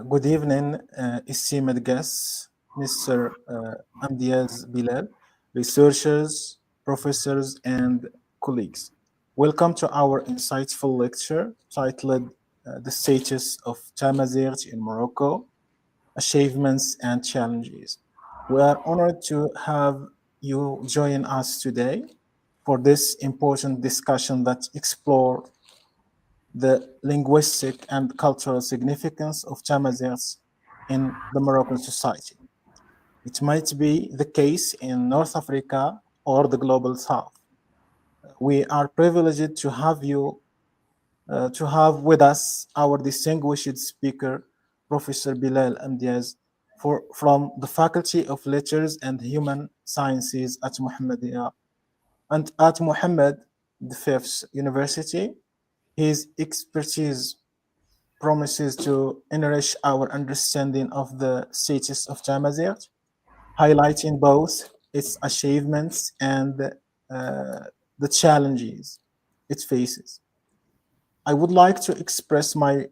Good evening, esteemed guests, Mr. AMEDYAZ BELAL, researchers, professors, and colleagues. Welcome to our insightful lecture titled The Status of Tamazight in Morocco, Achievements and Challenges. We are honored to have you join us today for this important discussion that explore the linguistic and cultural significance of Tamazights in the Moroccan society. It might be the case in North Africa or the global South. We are privileged to have with us our distinguished speaker, Professor Bilal AMEDYAZ, from the Faculty of Letters and Human Sciences at Mohammedia and at Mohammed V University. His expertise promises to enrich our understanding of the status of Tamazight, highlighting both its achievements and the challenges it faces. I would like to express my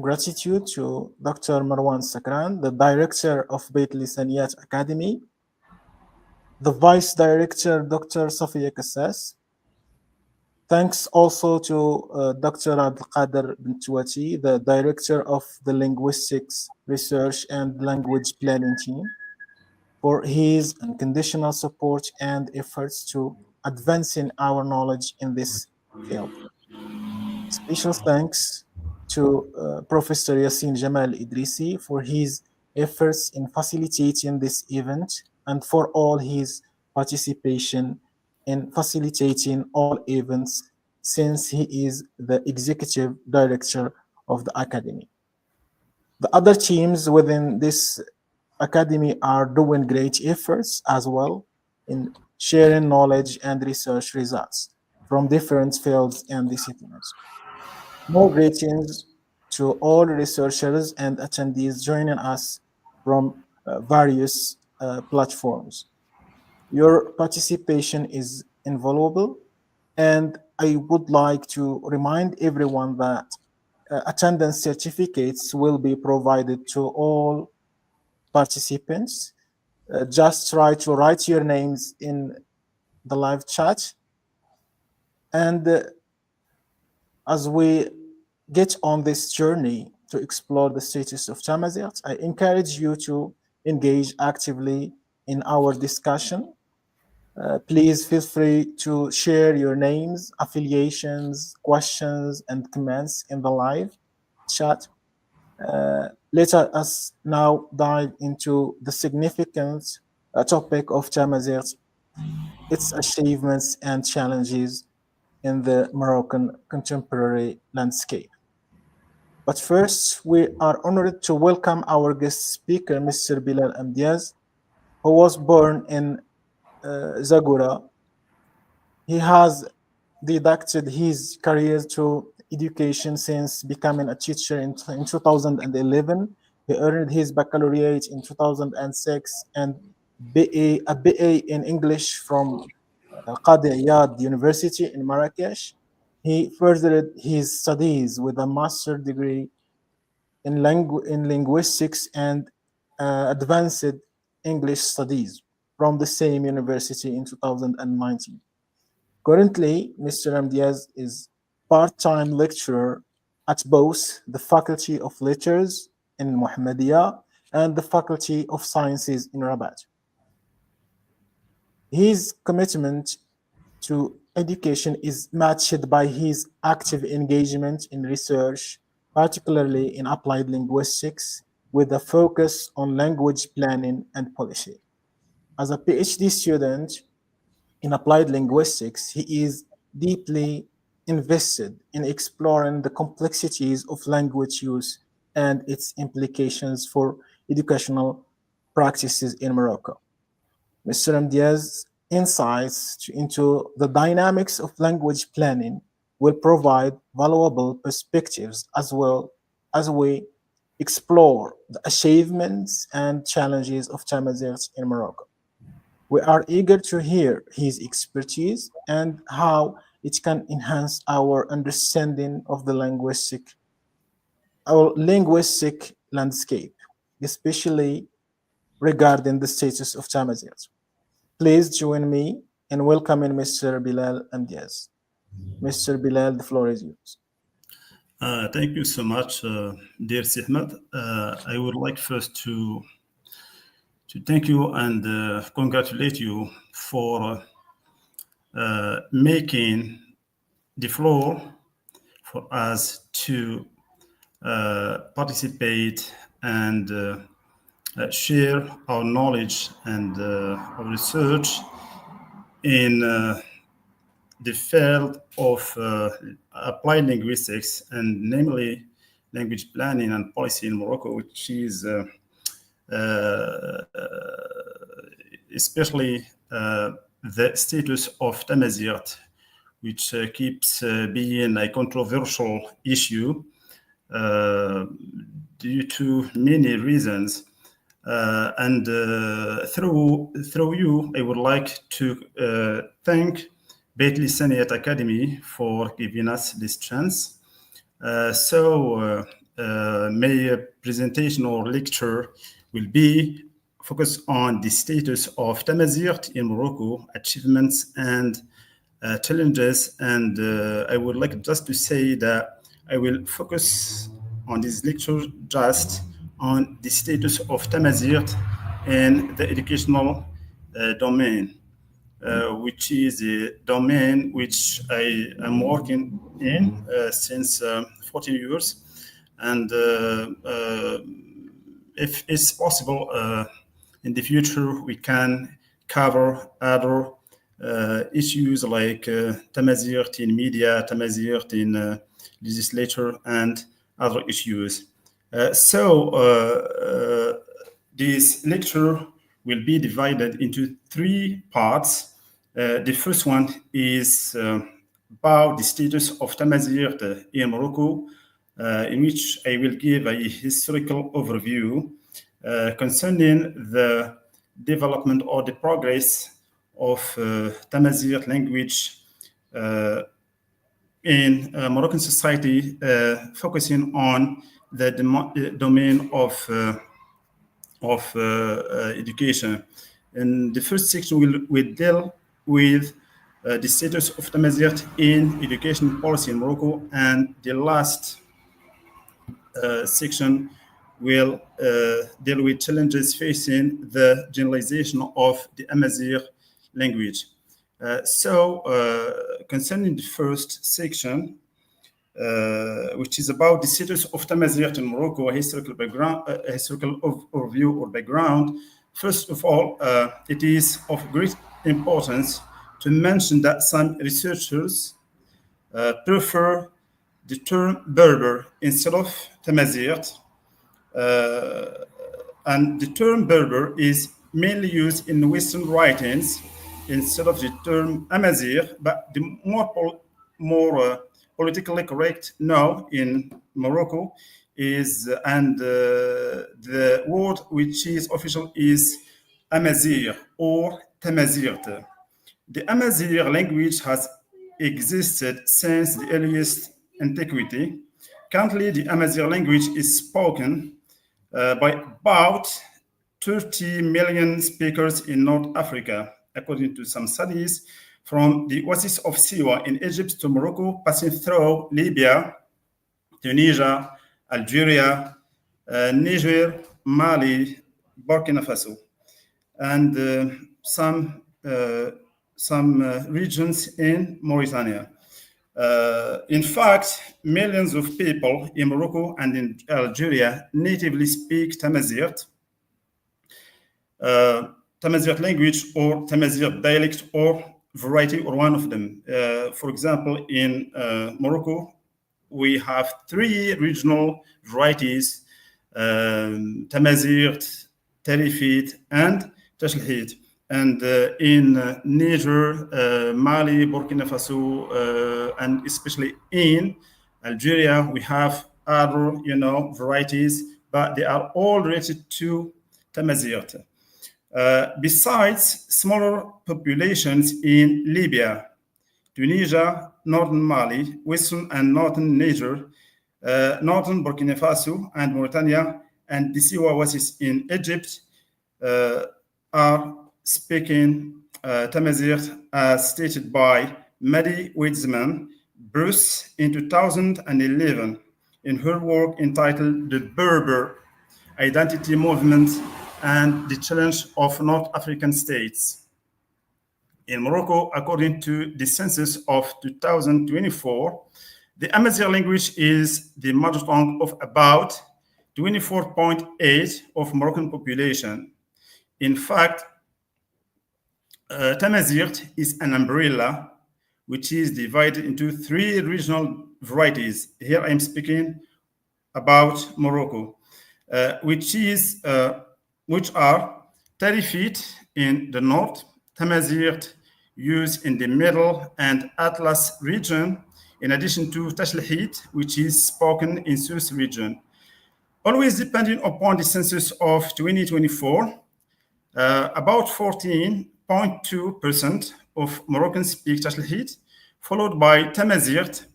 gratitude to Dr. Marwan Sakran, the director of Bitlisaniyat Academy, the vice director, Dr. Safia Kassas. Thanks also to Dr. Abdelkader Bintouati, the director of the Linguistics Research and Language Planning team, for his unconditional support and efforts to advancing our knowledge in this field. Special thanks to Professor Yassin Jamal Idrisi for his efforts in facilitating this event and for all his participation in facilitating all events since he is the executive director of the academy. The other teams within this academy are doing great efforts as well in sharing knowledge and research results from different fields and disciplines. More greetings to all researchers and attendees joining us from various platforms. Your participation is invaluable, and I would like to remind everyone that attendance certificates will be provided to all participants. Just try to write your names in the live chat. And as we get on this journey to explore the status of Tamazight, I encourage you to engage actively in our discussion. Please feel free to share your names, affiliations, questions, and comments in the live chat. Let us now dive into the significant topic of Tamazight, its achievements and challenges in the Moroccan contemporary landscape. But first, we are honored to welcome our guest speaker, Mr. Bilal AMEDYAZ, who was born in Zagora. He has dedicated his career to education since becoming a teacher in 2011. He earned his baccalaureate in 2006 and a BA in English from Qadi Iyad University in Marrakesh. He furthered his studies with a master's degree in linguistics and advanced English studies from the same university in 2019. Currently, Mr. AMEDYAZ is part-time lecturer at both the Faculty of Letters in Mohammedia and the Faculty of Sciences in Rabat. His commitment to education is matched by his active engagement in research, particularly in applied linguistics, with a focus on language planning and policy. As a PhD student in applied linguistics, he is deeply invested in exploring the complexities of language use and its implications for educational practices in Morocco. Mr. AMEDYAZ's insights into the dynamics of language planning will provide valuable perspectives as well as we explore the achievements and challenges of Tamazight in Morocco. We are eager to hear his expertise and how it can enhance our understanding of the linguistic landscape, especially regarding the status of Tamazight. Please join me in welcoming Mr. Bilal AMEDYAZ. Mr. Bilal, the floor is yours. Thank you so much, dear Sihmed. I would like first to thank you and congratulate you for making the floor for us to participate and share our knowledge and our research in the field of applied linguistics, and namely language planning and policy in Morocco, which is especially the status of Tamazight, which keeps being a controversial issue uh, due to many reasons. And through you, I would like to thank Bitlisaniyat Academy for giving us this chance. My presentation or lecture will be focused on the status of Tamazight in Morocco, achievements and challenges. And I would like just to say that I will focus on this lecture just on the status of Tamazight in the educational domain, which is a domain which I am working in since 14 years. And if it's possible, in the future, we can cover other issues like Tamazight in media, Tamazight in legislature, and other issues. This lecture will be divided into three parts. The first one is about the status of Tamazight in Morocco, in which I will give a historical overview concerning the development or the progress of Tamazight language in Moroccan society, focusing on the domain of education. And the first section will deal with the status of Tamazight in education policy in Morocco, and the last section will deal with challenges facing the generalization of the Tamazight language. Concerning the first section, which is about the status of Tamazight in Morocco, a historical background, historical overview or background. First of all, it is of great importance to mention that some researchers prefer the term Berber instead of Tamazight, and the term Berber is mainly used in Western writings instead of the term Amazigh, but the more politically correct now in Morocco is, and the word which is official is Amazigh or Tamazight. The Amazigh language has existed since the earliest antiquity. Currently, the Amazigh language is spoken by about 30 million speakers in North Africa, according to some studies, from the oasis of Siwa in Egypt to Morocco, passing through Libya, Tunisia, Algeria, Niger, Mali, Burkina Faso, and some regions in Mauritania. In fact, millions of people in Morocco and in Algeria natively speak Tamazight, Tamazight language or Tamazight dialect or variety or one of them. For example, in Morocco, we have three regional varieties, Tamazight, Tarifit, and Tashlhit. And in Niger, Mali, Burkina Faso, and especially in Algeria, we have other, varieties, but they are all related to Tamazight. Besides smaller populations in Libya, Tunisia, northern Mali, western and northern Niger, northern Burkina Faso, and Mauritania, and the Siwawasis in Egypt are speaking Tamazight as stated by Maddie Weitzman Bruce in 2011 in her work entitled The Berber Identity Movement and the Challenge of North African States. In Morocco, according to the census of 2024, the Amazigh language is the mother tongue of about 24.8 of Moroccan population. In fact, Tamazight is an umbrella which is divided into three regional varieties. Here I'm speaking about Morocco, which are Tarifit in the north, Tamazight used in the middle and Atlas region, in addition to Tashlahit, which is spoken in Sus region. Always depending upon the census of 2024, about 14.2% of Moroccans speak Tashlahit, followed by Tamazight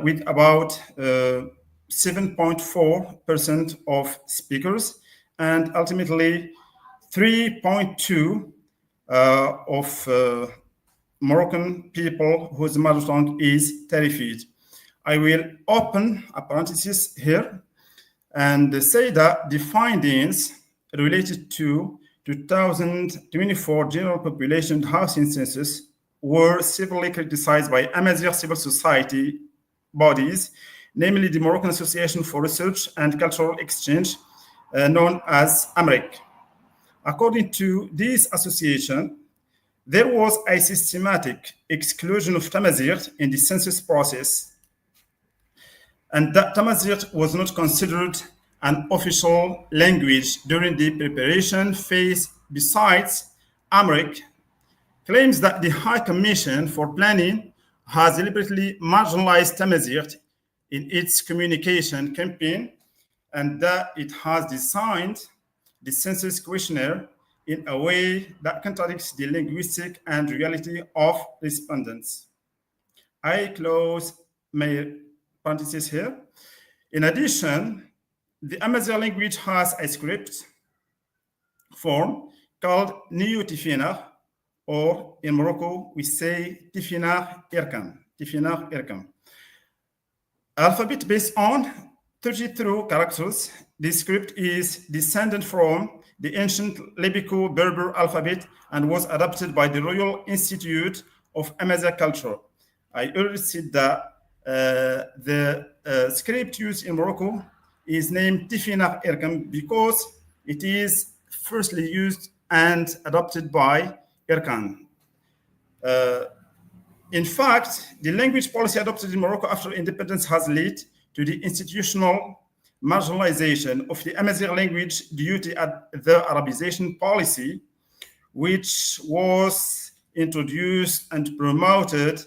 with about 7.4% of speakers, and ultimately 3.2 of Moroccan people whose mother tongue is Tarifid. I will open a parenthesis here and say that the findings related to 2024 general population housing census were severely criticized by Amazigh civil society bodies, namely the Moroccan Association for Research and Cultural Exchange, known as AMREC. According to this association, there was a systematic exclusion of Tamazight in the census process, and that Tamazight was not considered an official language during the preparation phase. Besides, AMREC claims that the High Commission for Planning has deliberately marginalized Tamazight in its communication campaign, and that it has designed the census questionnaire in a way that contradicts the linguistic and reality of respondents. I close my parenthesis here. In addition, the Amazigh language has a script form called Neo Tifinagh, or in Morocco we say Tifinagh Irkam. Tifinagh Irkam. Alphabet based on 32 characters. This script is descended from the ancient Libico-Berber alphabet and was adopted by the Royal Institute of Amazigh Culture. I already said that the script used in Morocco is named Tifinagh Irkam because it is firstly used and adopted by Irkan. In fact, the language policy adopted in Morocco after independence has led to the institutional marginalization of the Amazigh language due to the Arabization policy, which was introduced and promoted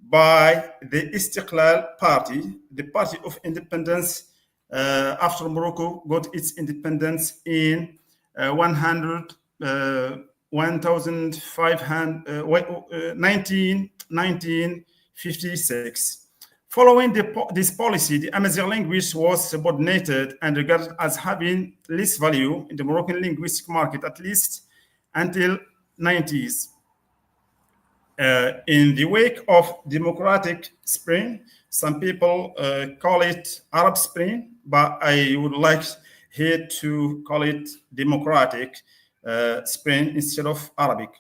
by the Istiqlal Party, the party of independence after Morocco got its independence in 1956. Following this policy, the Amazigh language was subordinated and regarded as having less value in the Moroccan linguistic market, at least until 90s. In the wake of Democratic Spring, some people call it Arab Spring, but I would like here to call it Democratic Spring instead of Arabic.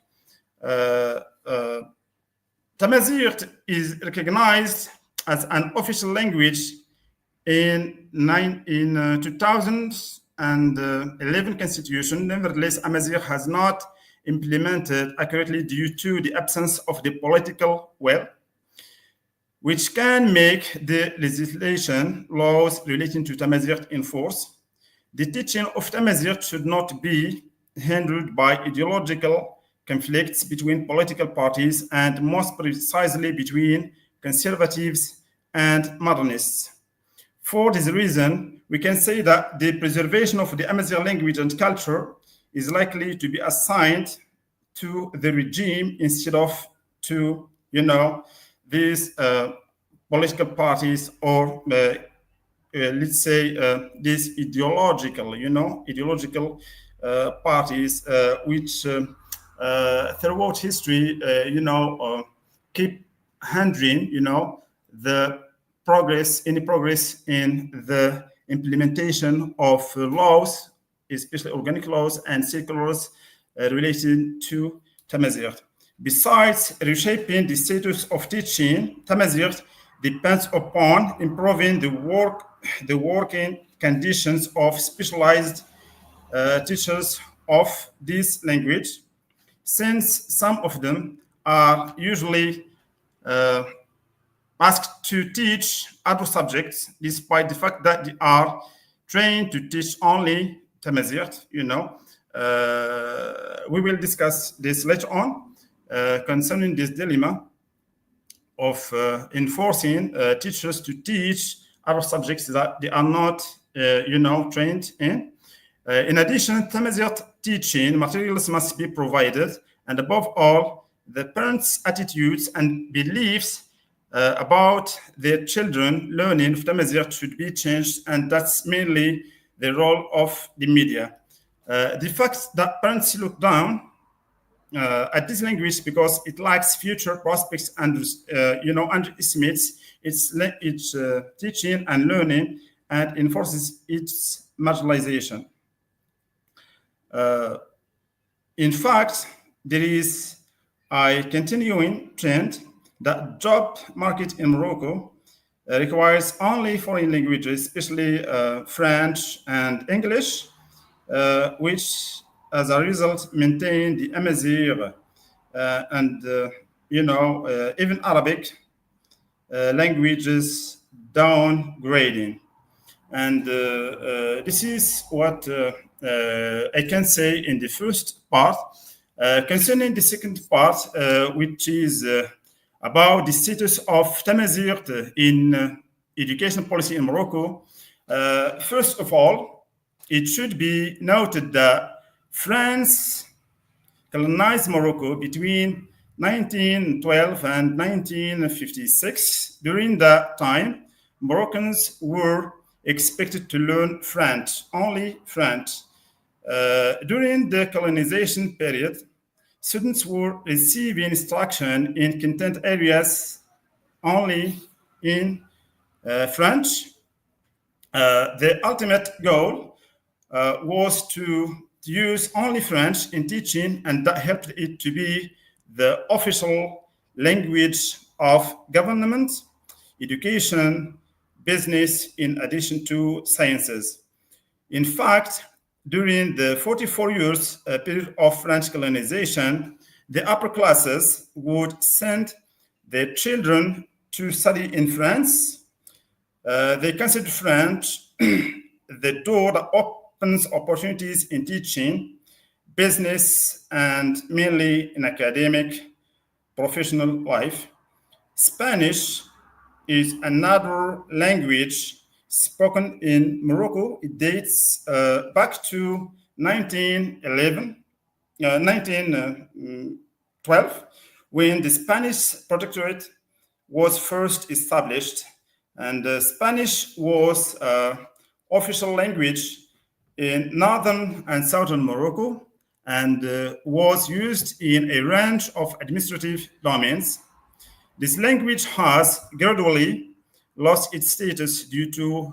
Tamazight is recognized as an official language in 2011 constitution. Nevertheless, Amazigh has not implemented accurately due to the absence of the political will, which can make the legislation laws relating to Tamazight in force. The teaching of Tamazight should not be hindered by ideological conflicts between political parties, and most precisely between conservatives and modernists. For this reason, we can say that the preservation of the Amazigh language and culture is likely to be assigned to the regime instead of to, these political parties or let's say, these ideological, ideological parties which throughout history, keep hindering, the progress, any progress in the implementation of laws, especially organic laws and circular laws related to Tamazight. Besides reshaping the status of teaching, Tamazight depends upon improving the working conditions of specialized teachers of this language, since some of them are usually uh, asked to teach other subjects, despite the fact that they are trained to teach only Tamazight. We will discuss this later on concerning this dilemma of enforcing teachers to teach other subjects that they are not, trained in. In addition, Tamazight teaching materials must be provided, and above all, the parents' attitudes and beliefs about their children learning of Tamazight should be changed, and that's mainly the role of the media. The fact that parents look down at this language because it lacks future prospects and underestimates its teaching and learning and enforces its marginalization. Uh, in fact, there is a continuing trend that job market in Morocco requires only foreign languages, especially French and English, which, as a result, maintain the Amazigh and even Arabic languages downgrading. And this is what I can say in the first part. Concerning the second part, which is about the status of Tamazight in education policy in Morocco, first of all, it should be noted that France colonized Morocco between 1912 and 1956. During that time, Moroccans were expected to learn French, only French. During the colonization period, students were receiving instruction in content areas only in French. The ultimate goal was to use only French in teaching, and that helped it to be the official language of government, education, business, in addition to sciences. In fact, during the 44 years period of French colonization, the upper classes would send their children to study in France. They consider French the door that opens opportunities in teaching, business, and mainly in academic professional life. Spanish is another language spoken in Morocco. It dates back to 1912, when the Spanish protectorate was first established, and Spanish was official language in northern and southern Morocco, and was used in a range of administrative domains. This language has gradually lost its status due to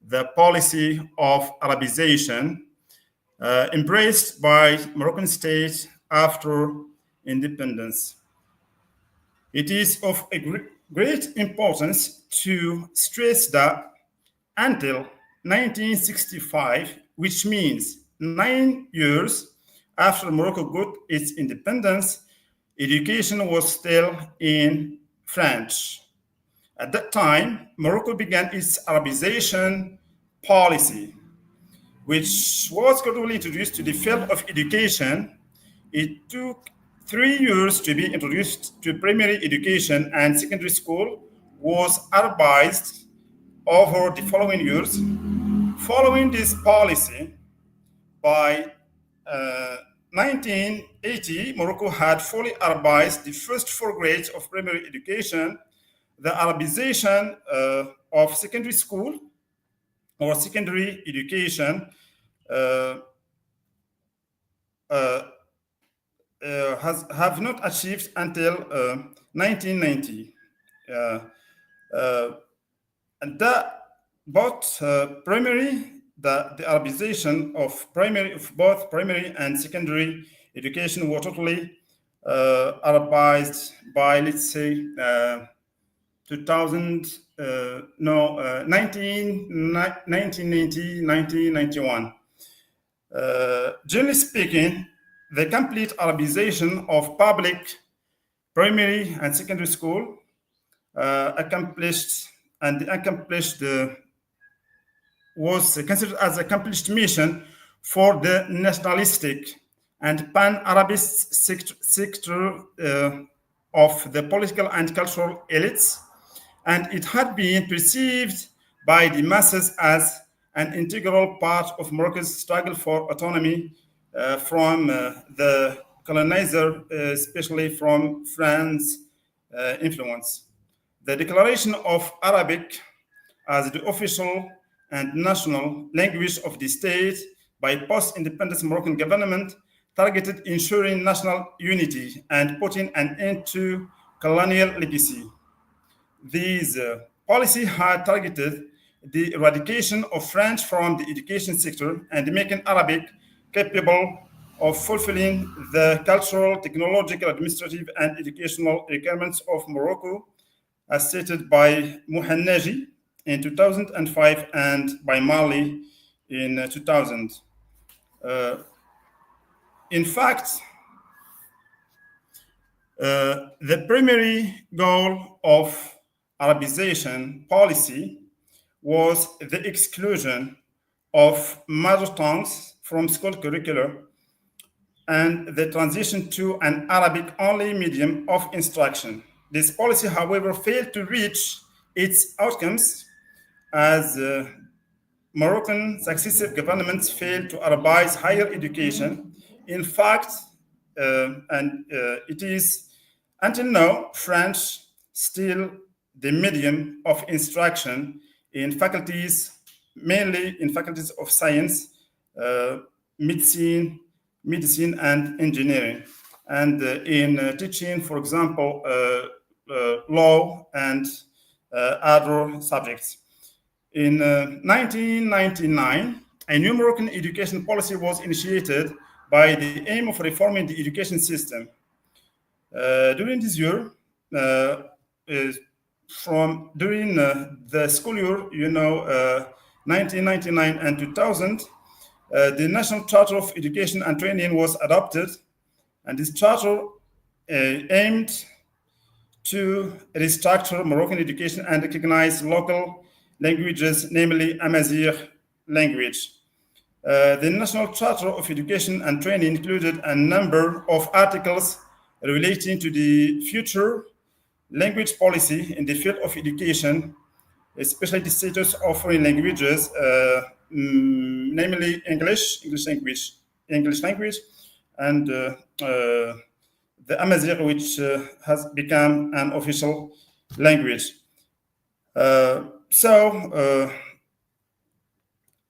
the policy of Arabization embraced by Moroccan state after independence. It is of a great importance to stress that until 1965, which means 9 years after Morocco got its independence, education was still in French. At that time, Morocco began its Arabization policy, which was gradually introduced to the field of education. It took 3 years to be introduced to primary education, and secondary school was Arabized over the following years. Following this policy, by 1980, Morocco had fully Arabized the first 4 grades of primary education. The Arabization of secondary school or secondary education uh, uh, have not achieved until 1990. Uh, uh, and that both primary, the Arabization of both primary and secondary education were totally Arabized by, let's say, 2000, no, 1990, 1991. Generally speaking, the complete Arabization of public primary and secondary school accomplished and the accomplished was considered as accomplished mission for the nationalistic and pan-Arabist sector of the political and cultural elites, and it had been perceived by the masses as an integral part of Morocco's struggle for autonomy from the colonizer, especially from France influence. The declaration of Arabic as the official and national language of the state by post-independence Moroccan government targeted ensuring national unity and putting an end to colonial legacy. These policy had targeted the eradication of French from the education sector and making Arabic capable of fulfilling the cultural, technological, administrative, and educational requirements of Morocco, as stated by Muhannaji in 2005 and by Mali in 2000. Uh, in fact, the primary goal of Arabization policy was the exclusion of mother tongues from school curricula and the transition to an Arabic-only medium of instruction. This policy, however, failed to reach its outcomes as Moroccan successive governments failed to Arabize higher education. In fact, it is until now French still the medium of instruction in faculties, mainly in faculties of science, medicine, and engineering, and in teaching, for example, law and other subjects. In 1999, a new Moroccan education policy was initiated by the aim of reforming the education system. During this year, during the school year, 1999 and 2000, the National Charter of Education and Training was adopted, and this charter aimed to restructure Moroccan education and recognize local languages, namely Amazigh language. The National Charter of Education and Training included a number of articles relating to the future language policy in the field of education, especially the status of foreign languages, namely English language, and the Amazigh, which has become an official language.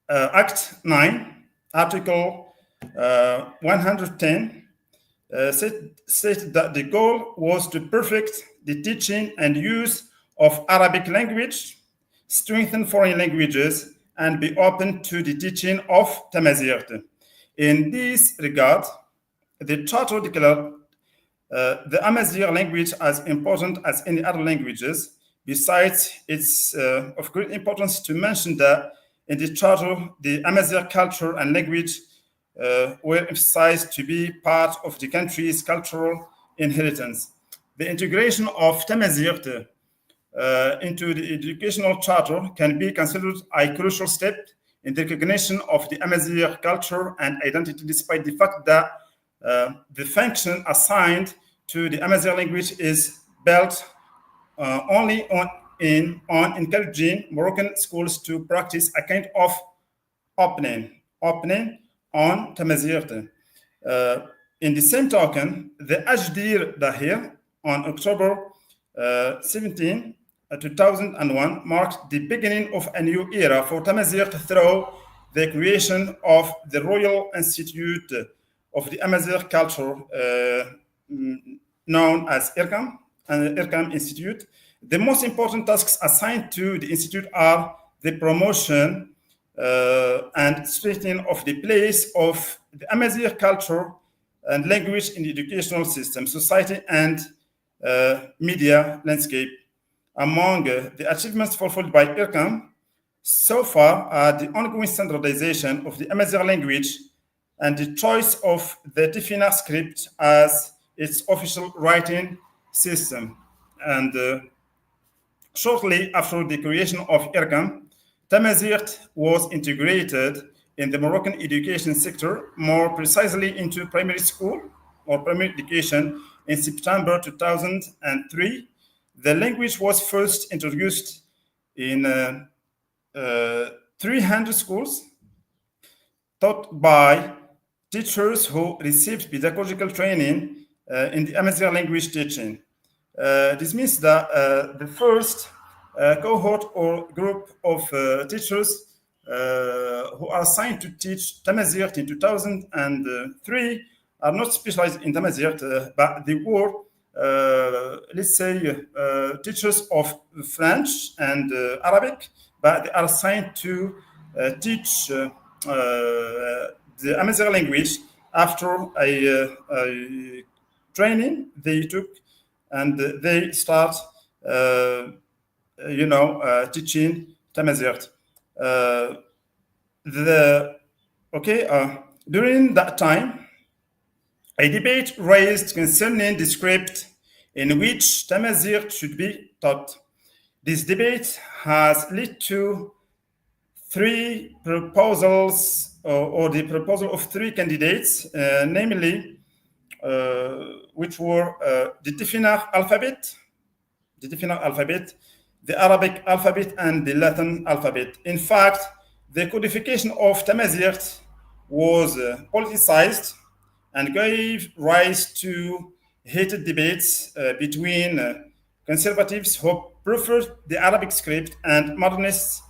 Act 9, Article 110, stated that the goal was to perfect the teaching and use of Arabic language, strengthen foreign languages, and be open to the teaching of Tamazight. In this regard, the Charter declared the Amazigh language as important as any other languages. Besides, it's of great importance to mention that in the Charter, the Amazigh culture and language were emphasized to be part of the country's cultural inheritance. The integration of Tamazight into the educational charter can be considered a crucial step in the recognition of the Amazigh culture and identity, despite the fact that the function assigned to the Amazigh language is built only on encouraging Moroccan schools to practice a kind of opening on Tamazight. In the same token, the Ajdir Dahir on October 17 2001 marked the beginning of a new era for Tamazight through the creation of the Royal Institute of the Amazigh Culture, known as IRCAM Institute. The most important tasks assigned to the institute are the promotion and strengthening of the place of the Amazigh culture and language in the educational system, society, and media landscape. Among the achievements fulfilled by IRCAM so far are the ongoing standardization of the Amazigh language and the choice of the Tifina script as its official writing system. And shortly after the creation of IRCAM, Tamazight was integrated in the Moroccan education sector, more precisely into primary school or primary education in September 2003. The language was first introduced in 300 schools taught by teachers who received pedagogical training in the Amazigh language teaching. This means that the first cohort or group of teachers who are assigned to teach Tamazight in 2003 are not specialized in Tamazight, but they were, let's say, teachers of French and Arabic, but they are assigned to teach the Amazigh language after a training they took, and they start, teaching Tamazight. During that time, a debate raised concerning the script in which Tamazight should be taught. This debate has led to three proposals, or the proposal of three candidates, namely, which were the Tifina alphabet, the Arabic alphabet, and the Latin alphabet. In fact, the codification of Tamazight was politicized and gave rise to heated debates between conservatives who preferred the Arabic script and modernists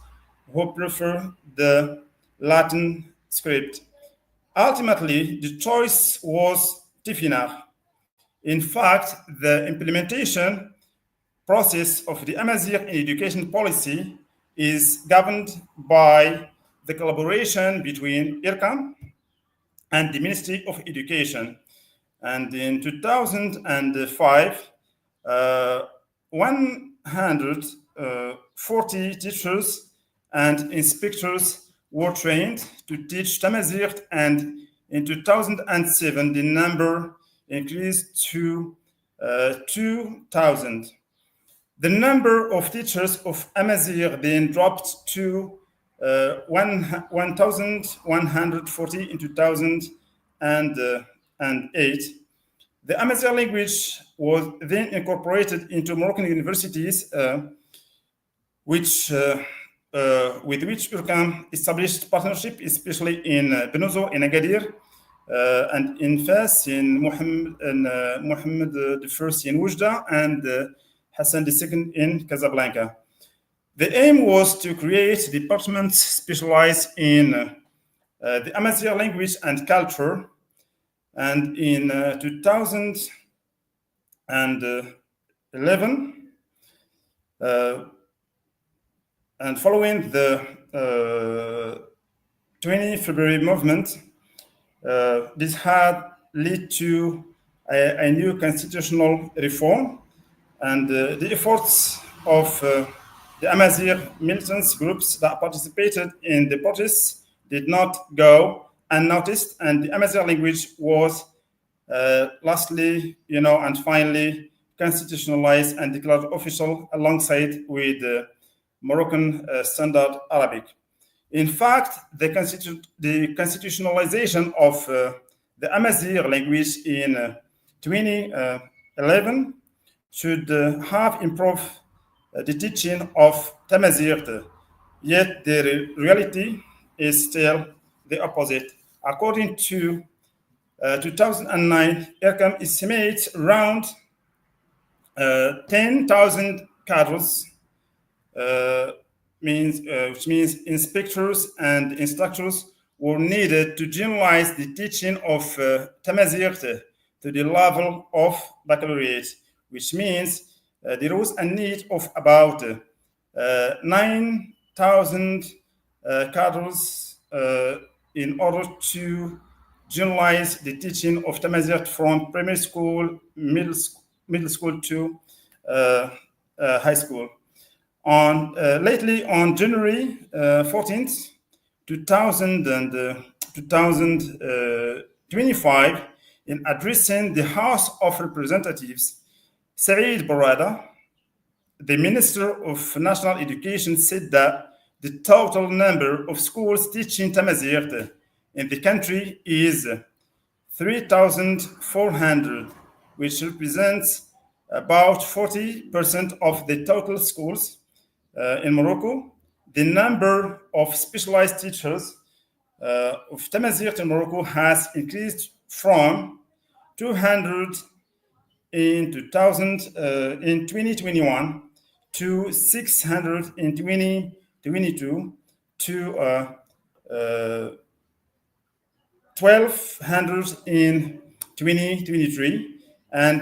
who prefer the Latin script. Ultimately, the choice was Tifina. In fact, the implementation process of the Amazigh education policy is governed by the collaboration between IRCAM and the Ministry of Education. And in 2005, 140 teachers and inspectors were trained to teach Tamazight, and in 2007, the number increased to 2,000. The number of teachers of Amazigh then dropped to 1,140 in 2008. The Amazigh language was then incorporated into Moroccan universities, with which IRCAM established partnership, especially in Benozo, in Agadir, and in Fas, in Mohammed I in Oujda, and Hassan II in Casablanca. The aim was to create departments specialized in the Amazigh language and culture. And in 2011, and following the 20 February movement, this had led to a new constitutional reform, and the efforts of the Amazigh militants groups that participated in the protests did not go unnoticed, and the Amazigh language was lastly, and finally constitutionalized and declared official alongside with Moroccan Standard Arabic. In fact, the constitutionalization of the Amazigh language in 2011 should have improved the teaching of Tamazight, yet the reality is still the opposite. According to 2009, IRCAM estimates around 10,000 cadres uh, which means inspectors and instructors were needed to generalize the teaching of Tamazight to the level of baccalaureate, which means there was a need of about 9,000 cadres in order to generalize the teaching of Tamazight from primary school, middle school to high school. Lately, on January 14th, 2025, in addressing the House of Representatives, Saeed Barada, the Minister of National Education, said that the total number of schools teaching Tamazight in the country is 3,400, which represents about 40% of the total schools in Morocco. The number of specialized teachers of Tamazight in Morocco has increased from 200 in 2021 to 600 in 2022 to 1,200 in 2023, and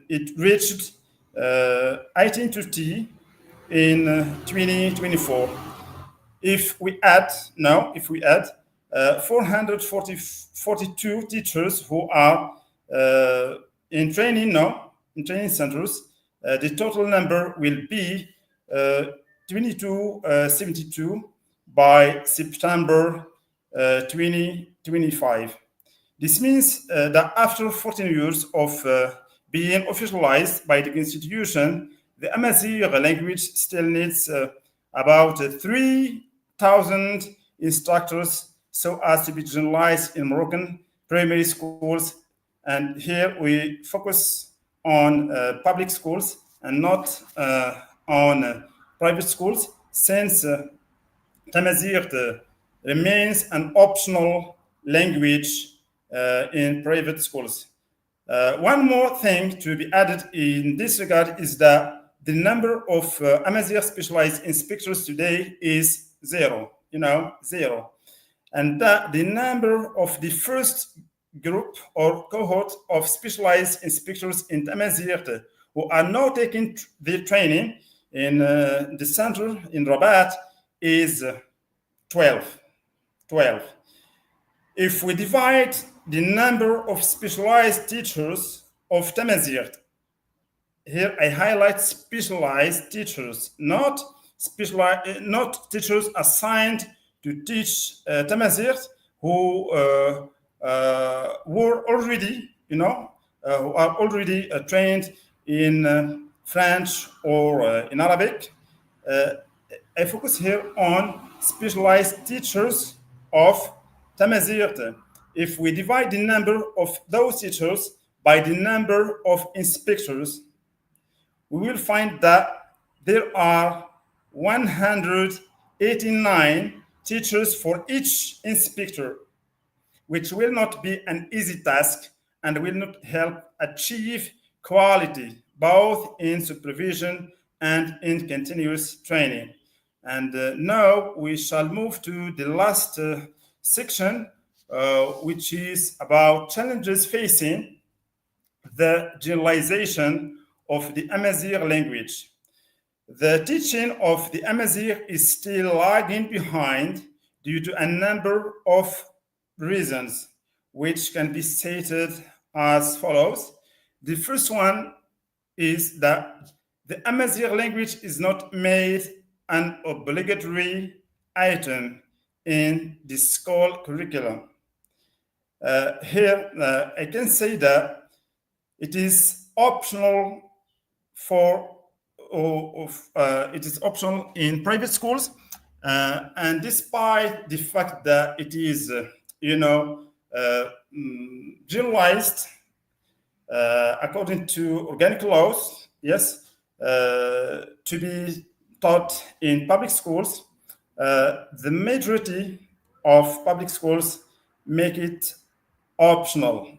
it reached 1850 in 2024. If we add 442 teachers who are in training now, in training centers, the total number will be 2272 by September 2025. This means that after 14 years of being officialized by the Constitution, the Amazigh language still needs about 3,000 instructors so as to be generalized in Moroccan primary schools. And here we focus on public schools and not on private schools, since Tamazight remains an optional language in private schools. One more thing to be added in this regard is that the number of Amazigh specialized inspectors today is zero, zero. And that the number of the first group or cohort of specialized inspectors in Tamazight who are now taking their training in the center in Rabat is 12. If we divide the number of specialized teachers of Tamazight, here I highlight specialized teachers, not teachers assigned to teach Tamazight who were already, who are already trained in French or in Arabic. I focus here on specialized teachers of Tamazight. If we divide the number of those teachers by the number of inspectors, we will find that there are 189 teachers for each inspector, which will not be an easy task and will not help achieve quality both in supervision and in continuous training. And now we shall move to the last section, which is about challenges facing the generalization of the Amazigh language. The teaching of the Amazigh is still lagging behind due to a number of reasons, which can be stated as follows. The first one is that the Amazigh language is not made an obligatory item in the school curriculum. Here, I can say that it is optional it is optional in private schools, and despite the fact that it is, generalized according to organic laws, yes, to be taught in public schools, the majority of public schools make it optional.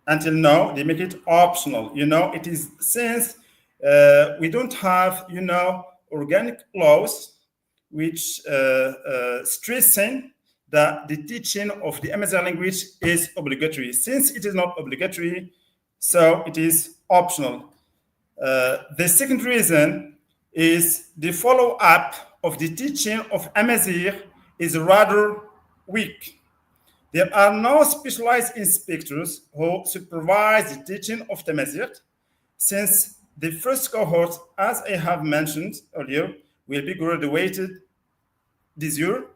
Until now, they make it optional. It is since we don't have, organic laws which stressing that the teaching of the Amazigh language is obligatory. Since it is not obligatory, so it is optional. The second reason is the follow-up of the teaching of Amazigh is rather weak. There are no specialized inspectors who supervise the teaching of Tamazight, since the first cohort, as I have mentioned earlier, will be graduated this year.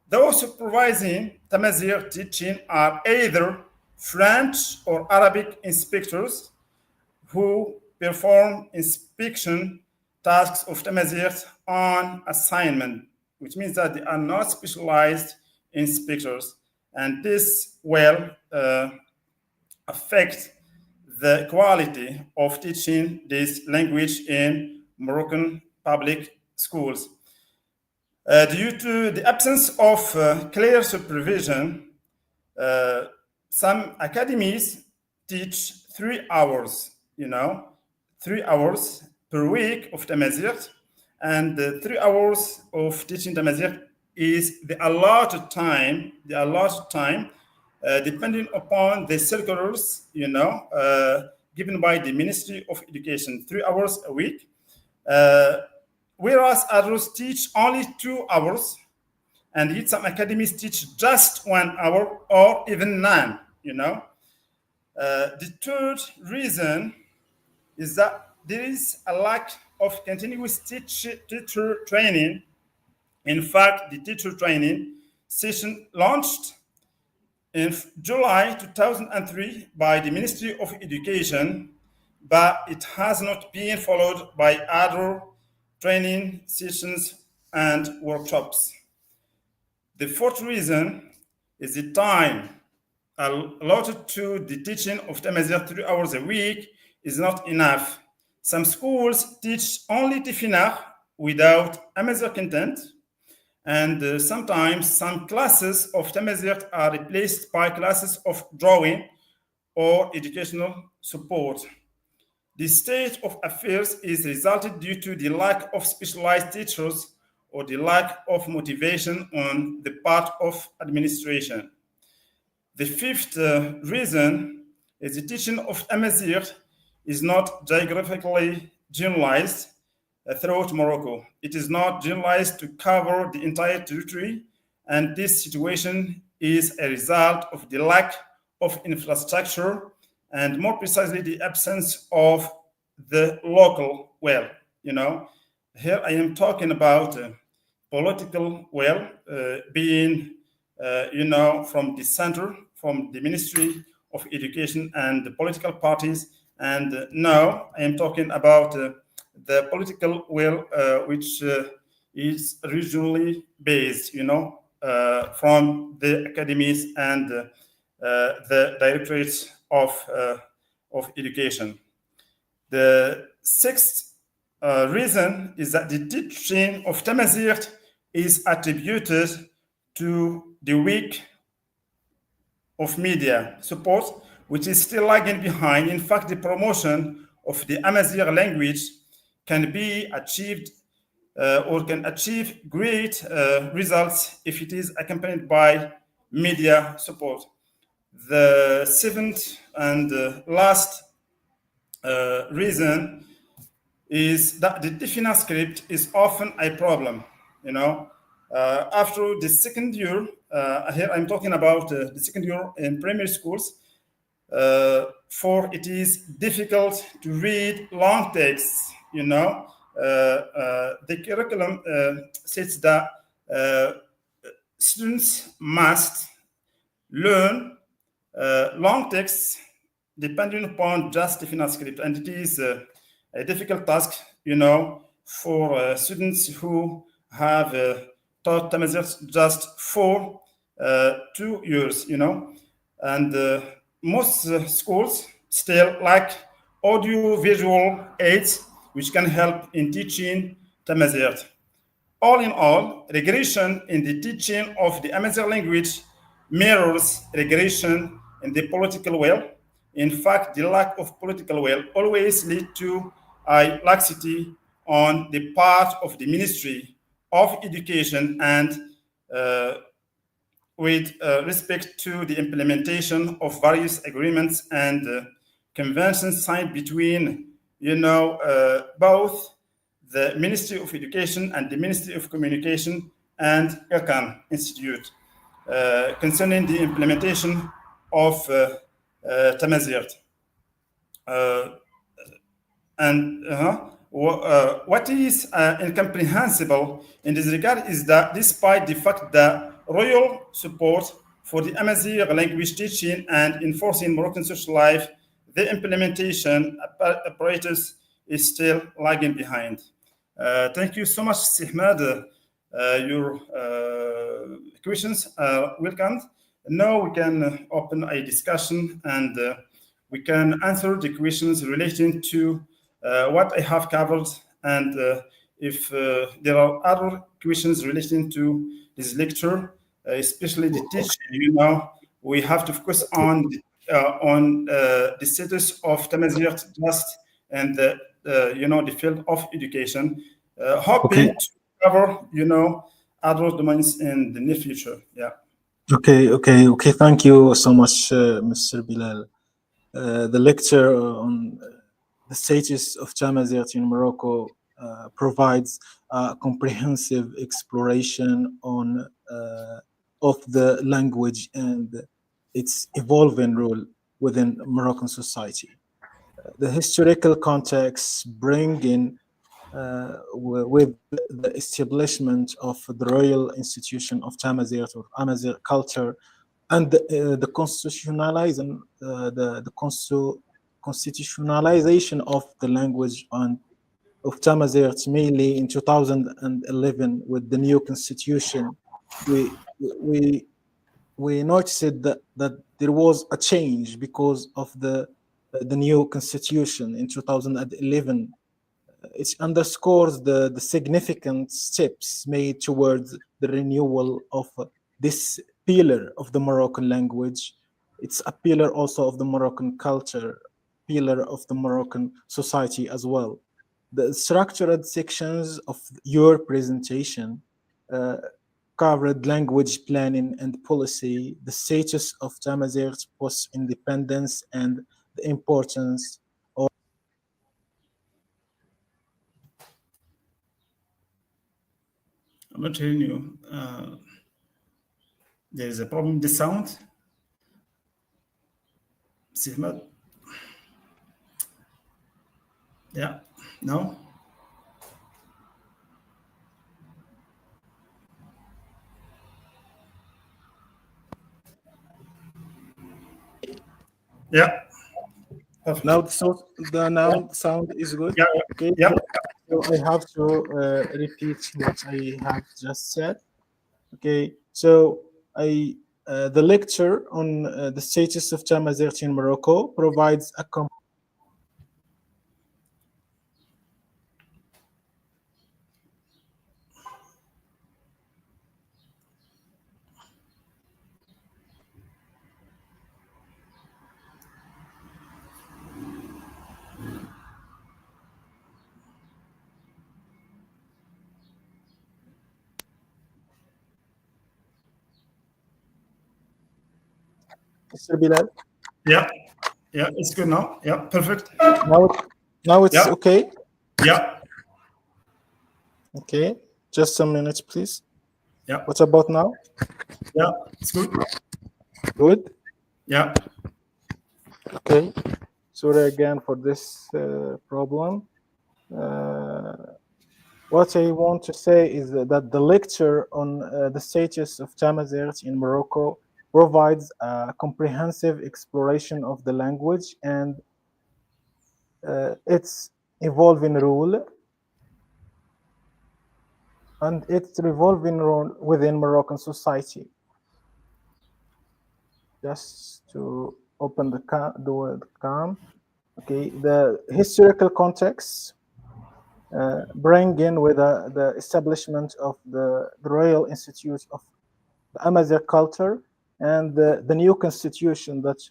Those supervising Tamazight teaching are either French or Arabic inspectors who perform inspection tasks of Tamazight on assignment, which means that they are not specialized inspectors. And this will affect the quality of teaching this language in Moroccan public schools. Due to the absence of clear supervision, some academies teach 3 hours, 3 hours per week of Tamazight, and 3 hours of teaching Tamazight is the allotted time, depending upon the circulars, given by the Ministry of Education, 3 hours a week, whereas others teach only 2 hours, and yet some academies teach just 1 hour or even none, The third reason is that there is a lack of continuous teacher training. In fact, the teacher training session launched in July 2003 by the Ministry of Education, but it has not been followed by other training sessions and workshops. The fourth reason is the time allotted to the teaching of Tamazight 3 hours a week is not enough. Some schools teach only Tifinagh without Amazigh content, and sometimes some classes of Tamazight are replaced by classes of drawing or educational support. The state of affairs is resulted due to the lack of specialized teachers or the lack of motivation on the part of administration. The fifth reason is the teaching of Tamazight is not geographically generalized throughout Morocco. It is not generalized to cover the entire territory, and this situation is a result of the lack of infrastructure and more precisely the absence of the local will. Here I am talking about political will being, from the center, from the Ministry of Education and the political parties. And now I am talking about the political will, which is regionally based, from the academies and the directorates of education. The sixth reason is that the teaching of Tamazight is attributed to the weak of media support, which is still lagging behind. In fact, the promotion of the Amazigh language can be achieved or can achieve great results if it is accompanied by media support. The seventh and last reason is that the Tifinagh script is often a problem. After the second year, here I'm talking about the second year in primary schools, for it is difficult to read long texts. The curriculum says that students must learn long texts depending upon just Tifinagh script, and it is a difficult task, for students who have taught Tamazight just for 2 years, and most schools still lack audio-visual aids which can help in teaching Tamazight. All in all, regression in the teaching of the Amazigh language mirrors regression in the political will. In fact, the lack of political will always leads to a laxity on the part of the Ministry of Education and with respect to the implementation of various agreements and conventions signed between, both the Ministry of Education and the Ministry of Communication and Akan Institute concerning the implementation of Tamazight. And what is incomprehensible in this regard is that despite the fact that royal support for the Amazigh language teaching and enforcing Moroccan social life, the implementation apparatus is still lagging behind. Thank you so much, Sihmad. Your questions are welcomed. Now we can open a discussion and we can answer the questions relating to what I have covered, and if there are other questions relating to this lecture, especially the teaching, we have to focus on the status of Tamazight just and the field of education, hoping to cover other domains in the near future. Yeah. Okay. Thank you so much, Mr. Bilal. The lecture on the status of Tamazight in Morocco provides a comprehensive exploration on of the language and its evolving role within Moroccan society. The historical context bring in with the establishment of the Royal Institution of Tamazight or Amazigh culture and the constitutionalization of the language of Tamazight, mainly in 2011 with the new constitution. We noticed that there was a change because of the new constitution in 2011. It underscores the significant steps made towards the renewal of this pillar of the Moroccan language. It's a pillar also of the Moroccan culture, pillar of the Moroccan society as well. The structured sections of your presentation covered language planning and policy, the status of Tamazight post-independence, and the importance of I'm not hearing you. There is a problem with the sound. Sihmad? Yeah. No? Yeah. Perfect. now the sound is good. Yeah. Okay. Yeah. So I have to repeat what I have just said. Okay. So the lecture on the status of Tamazight in Morocco provides a Mr. Bilal. Yeah. Yeah. It's good now. Yeah. Perfect. Now it's Yeah. okay. Yeah. Okay. Just a minute, please. Yeah. What about now? Yeah. It's good. Good. Yeah. Okay. Sorry again for this problem. What I want to say is that the lecture on the status of Tamazight in Morocco provides a comprehensive exploration of the language and its evolving role and its revolving role within Moroccan society. Just to open the word cam. Okay, the historical context bring in with the establishment of the Royal Institute of the Amazigh culture and the new constitution that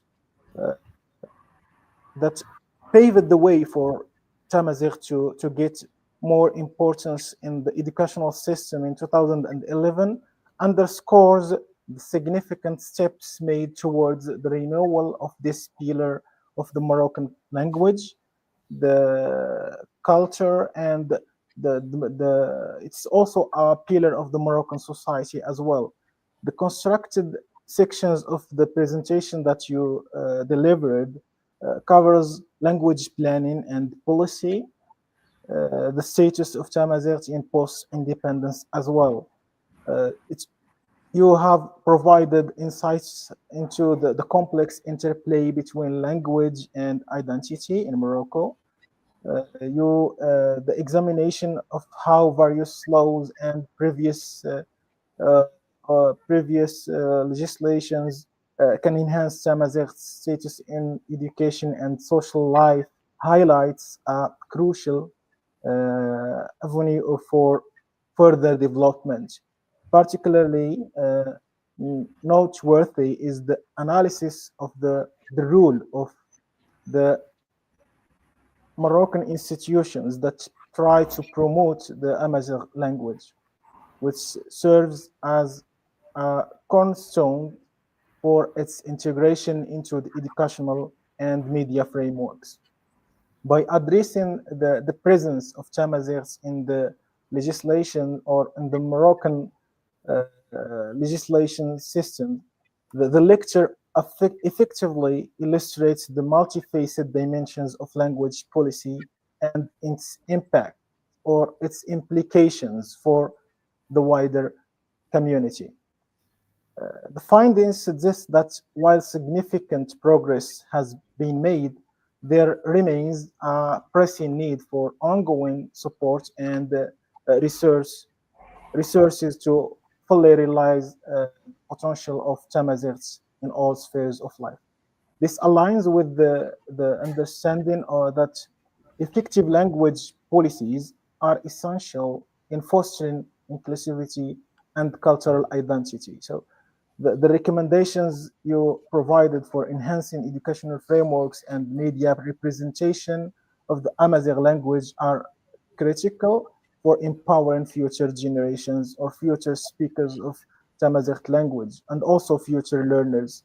paved the way for Tamazight to get more importance in the educational system in 2011 underscores the significant steps made towards the renewal of this pillar of the Moroccan language, the culture, and it's also a pillar of the Moroccan society as well. The constructed sections of the presentation that you delivered covers language planning and policy, the status of Tamazight in post-independence as well. It's You have provided insights into the complex interplay between language and identity in Morocco. The examination of how various laws and uh, legislations can enhance Tamazight's status in education and social life highlights a crucial avenue for further development. Particularly noteworthy is the analysis of the role of the Moroccan institutions that try to promote the Amazigh language, which serves as a cornerstone for its integration into the educational and media frameworks. By addressing the presence of Tamazighs in the legislation or in the Moroccan legislation system, the lecture effectively illustrates the multifaceted dimensions of language policy and its impact or its implications for the wider community. The findings suggest that while significant progress has been made, there remains a pressing need for ongoing support and resources to fully realize potential of Tamazights in all spheres of life. This aligns with the understanding that effective language policies are essential in fostering inclusivity and cultural identity. So the recommendations you provided for enhancing educational frameworks and media representation of the Amazigh language are critical for empowering future generations or future speakers of Tamazight language and also future learners.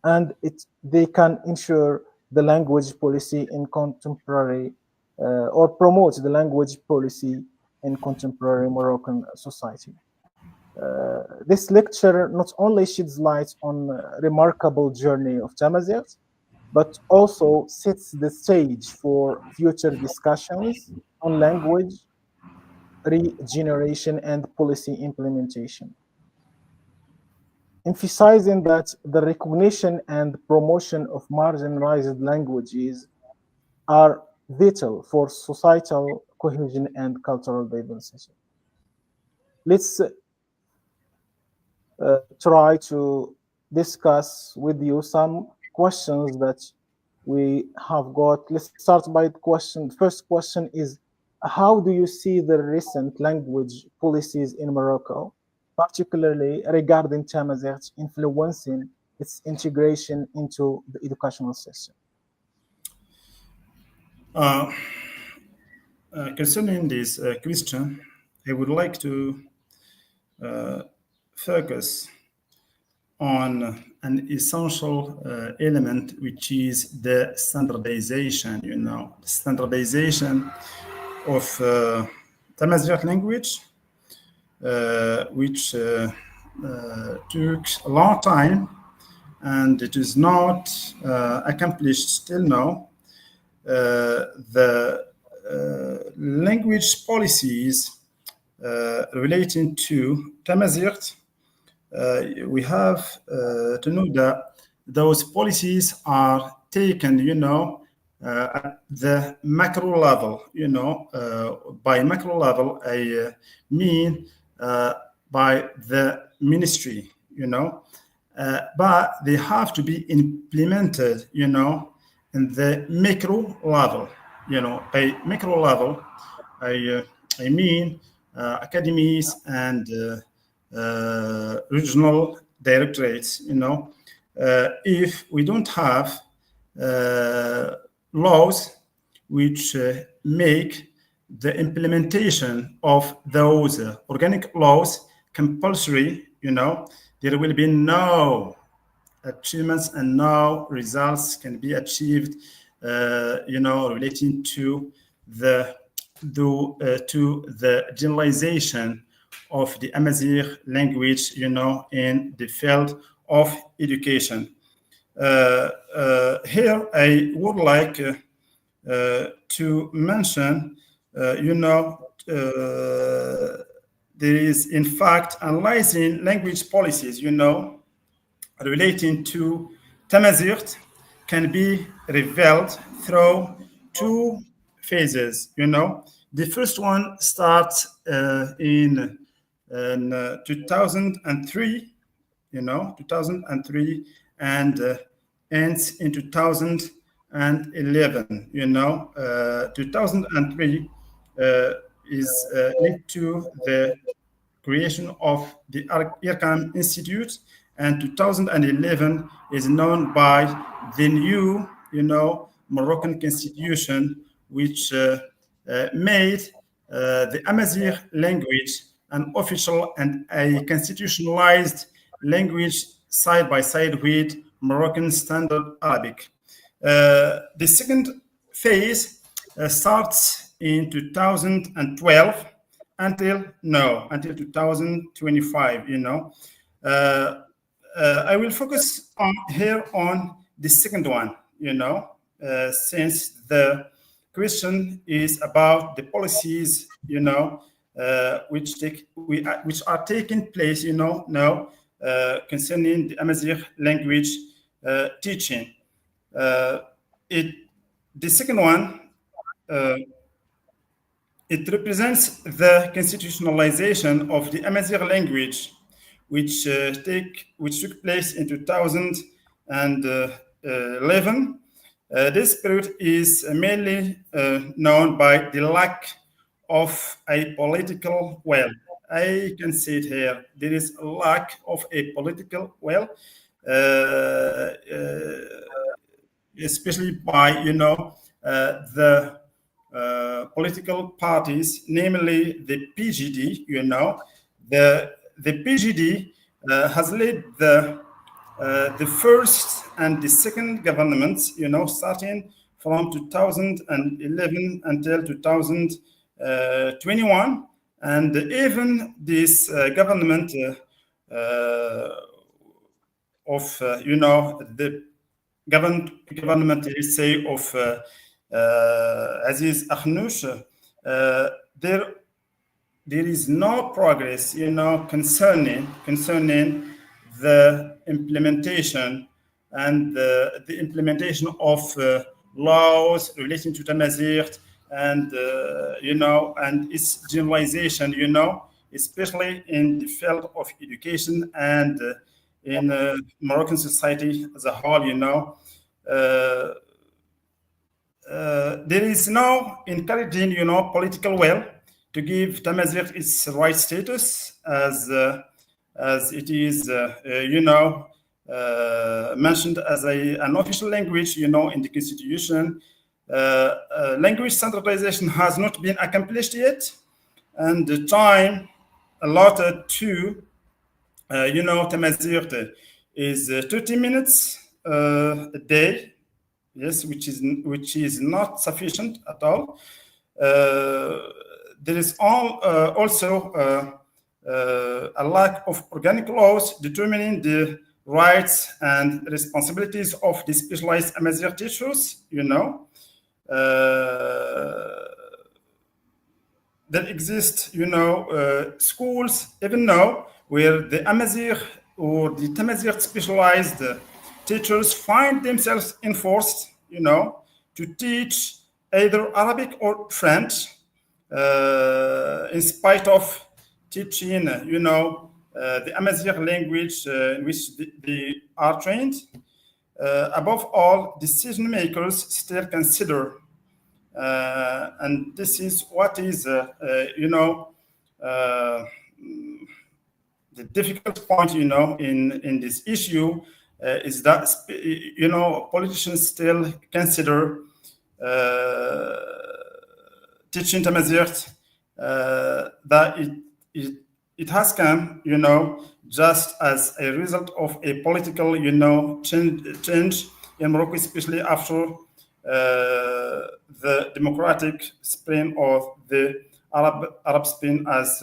And they can ensure the language policy in contemporary or promote the language policy in contemporary Moroccan society. This lecture not only sheds light on a remarkable journey of Tamazight, but also sets the stage for future discussions on language regeneration and policy implementation, emphasizing that the recognition and promotion of marginalized languages are vital for societal cohesion and cultural diversity. Let's try to discuss with you some questions that we have got. Let's start by the question. The first question is, how do you see the recent language policies in Morocco, particularly regarding Tamazight influencing its integration into the educational system? Uh, Concerning this question, I would like to focus on an essential element, which is the standardization. Standardization of Tamazight language, which took a long time, and it is not accomplished till now. The language policies relating to Tamazight, we have to know that those policies are taken, at the macro level. By macro level, I mean by the ministry. But they have to be implemented, in the micro level. By micro level, I mean academies and regional directorates. If we don't have laws which make the implementation of those organic laws compulsory, there will be no achievements and no results can be achieved, relating to the generalization of the Amazigh language, in the field of education. Here, I would like to mention, there is in fact analyzing language policies, relating to Tamazight can be revealed through two phases. The first one starts in 2003, 2003, and ends in 2011. 2003 is linked to the creation of the IRCAM Institute, and 2011 is known by the new, Moroccan constitution, which made the Amazigh language an official and a constitutionalized language side by side with Moroccan Standard Arabic. The second phase starts in 2012 until 2025. I will focus here on the second one. Since the question is about the policies, which are taking place, now concerning the Amazigh language teaching. The second one, it represents the constitutionalization of the Amazigh language, which took place in 2011. This period is mainly known by the lack of a political will. I can see it here. There is a lack of a political will, especially by the political parties, namely the PGD. The PGD has led the first and the second governments, starting from 2011 until 2021, and even this government of the government, let's say, of Aziz Akhnouch, there is no progress, concerning the implementation and the implementation of laws relating to Tamazight, and and its generalization, especially in the field of education and in Moroccan society as a whole. There is no encouraging, political will to give Tamazight its right status as it is, mentioned as an official language, in the constitution. Language standardization has not been accomplished yet, and the time allotted to, Tamazight is 30 minutes a day. Yes, which is not sufficient at all. There is also a lack of organic laws determining the rights and responsibilities of the specialized Amazigh teachers. There exist, schools even now where the Amazigh or the Tamazight specialized teachers find themselves enforced, to teach either Arabic or French, in spite of teaching, the Amazigh language in which they are trained. Above all, decision makers still consider, and this is what is, the difficult point, in this issue, is that, politicians still consider teaching Tamazight, that it has come, just as a result of a political, change in Morocco, especially after the democratic spring of the Arab Spring, as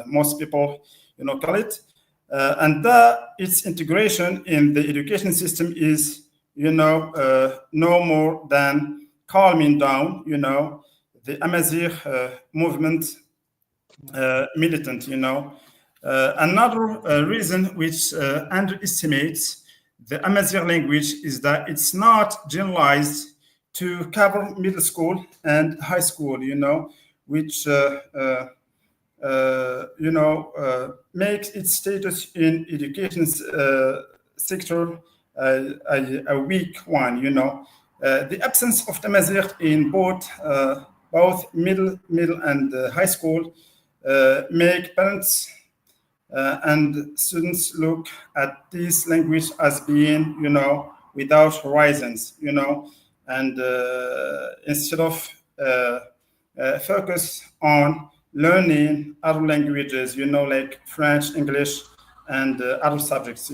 most people, call it, and that its integration in the education system is, no more than calming down, the Amazigh movement militant, Another reason which underestimates the Amazigh language is that it's not generalized to cover middle school and high school, which makes its status in education sector a weak one. The absence of Tamazight in both middle and high school make parents and students look at this language as being, without horizons, and instead of focus on learning other languages, like French, English, and other subjects,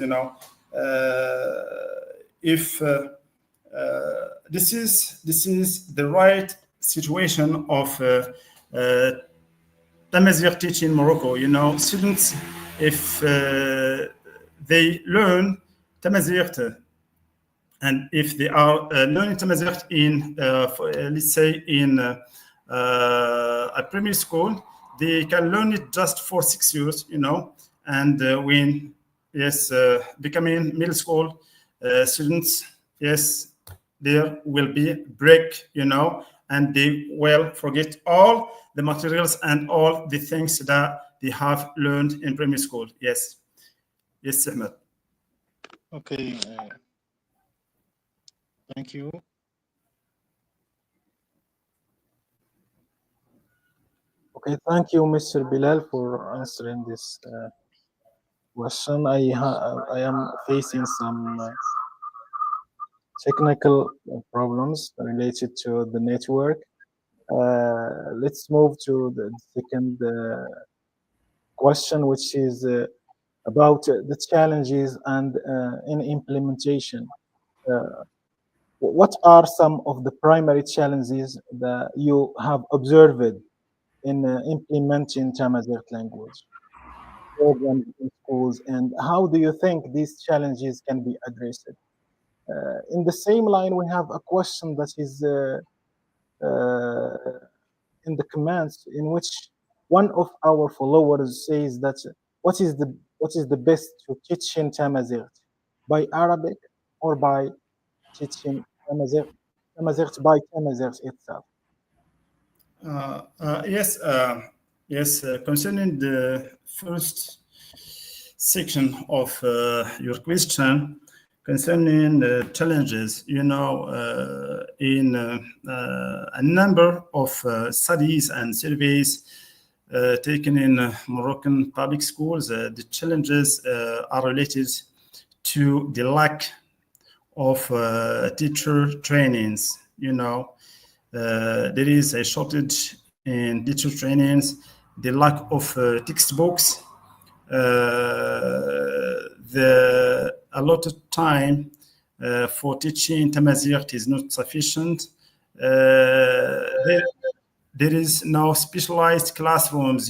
if this is the right situation of Tamazight teaching in Morocco. Students, if they learn Tamazight, and if they are learning Tamazight in, let's say, in a primary school, they can learn it just for 6 years, and when, yes, becoming middle school students, yes, there will be break, and they will forget all the materials and all the things that they have learned in primary school. Yes. Yes, Ahmed. Okay. Thank you. Okay, thank you, Mr. Bilal, for answering this question. I am facing some technical problems related to the network. Let's move to the second question, which is about the challenges and in implementation. What are some of the primary challenges that you have observed in implementing Tamazight language programs in schools, and how do you think these challenges can be addressed? In the same line, we have a question that is in the comments, in which one of our followers says that what is the best to teach in Tamazight, by Arabic or by teaching Tamazight by Tamazight itself? Yes, yes. Concerning the first section of your question, concerning the challenges, in a number of studies and surveys taken in Moroccan public schools, the challenges are related to the lack of teacher trainings. There is a shortage in teacher trainings, the lack of textbooks, the allotted time for teaching Tamazight is not sufficient. There is no specialized classrooms,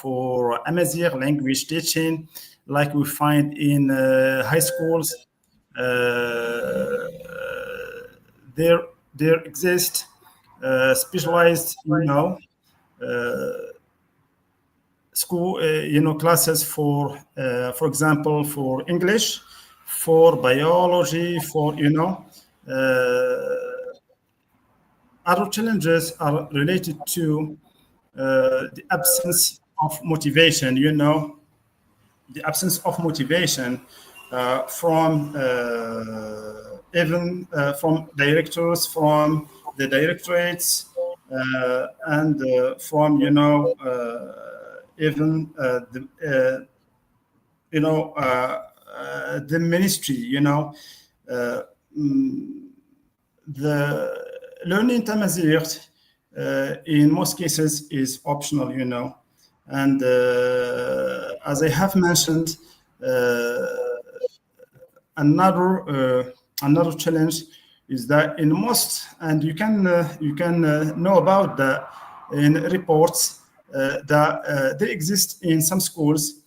for Amazigh language teaching, like we find in high schools. There exist specialized, school, classes for example, for English, for biology, for, other challenges are related to the absence of motivation, the absence of motivation from even from directors, from the directorates, and from, even the ministry, the learning Tamazight in most cases is optional, and as I have mentioned, another challenge is that in most, and you can know about that in reports, that there exist in some schools